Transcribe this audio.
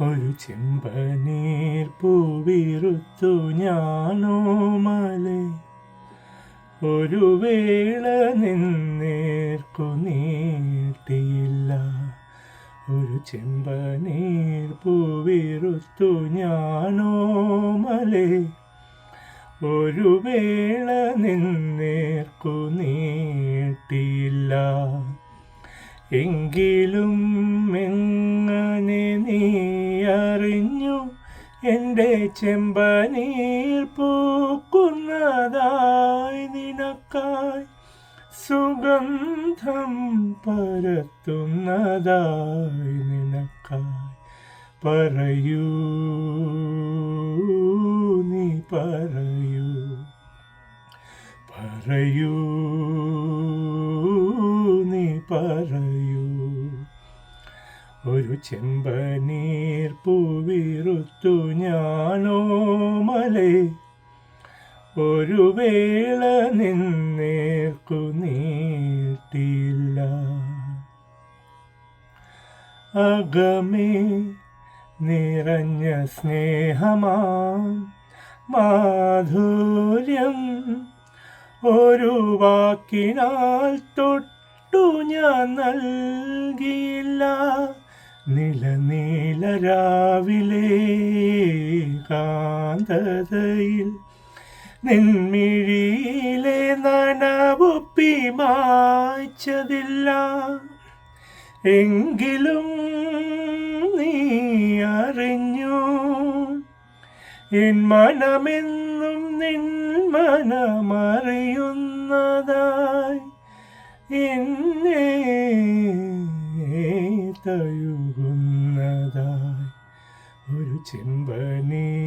ഒരു ചെമ്പനീർ പൂവിറുത്തു ഞാനോമലെ ഒരു വേള നിന്നേർക്കു നീട്ടിയില്ല. ഒരു ചെമ്പനീർ പൂവിറുത്തു ഞാനോമലെ ഒരു വേള നിന്നേർക്കു നീട്ടിയില്ല. എങ്കിലും എങ്ങനെ നീ അറിഞ്ഞു എൻ്റെ ചെമ്പനീർ പൂക്കുന്നതായി, നിനക്കായി സുഗന്ധം പരത്തുന്നതായി, നിനക്കായി. പറയൂ നീ പറയൂ, പറയൂ നീ പറയൂ. ഒരു ചെമ്പനീർ പൂവിറുത്തു ഞാനോമലെ ഒരു വേള നിന്നേർക്കു നീട്ടിയില്ല. അകമേ നിറഞ്ഞ സ്നേഹമാം മാധുര്യം ഒരു വാക്കിനാൽ തൊട്ടു ഞാൻ നൽകിയില്ല. നിലനീലരാവിലെ കാന്തതയിൽ നിൻമിഴിയിലെ നനവൊപ്പി മായ്ച്ചതില്ല. എങ്കിലും നീ അറിഞ്ഞു എൻ മനമെന്നും നിൻ മനമറിയുന്നതായി, എന്നെ തഴുകുന്നതായി. ഒരു ചെമ്പനീർ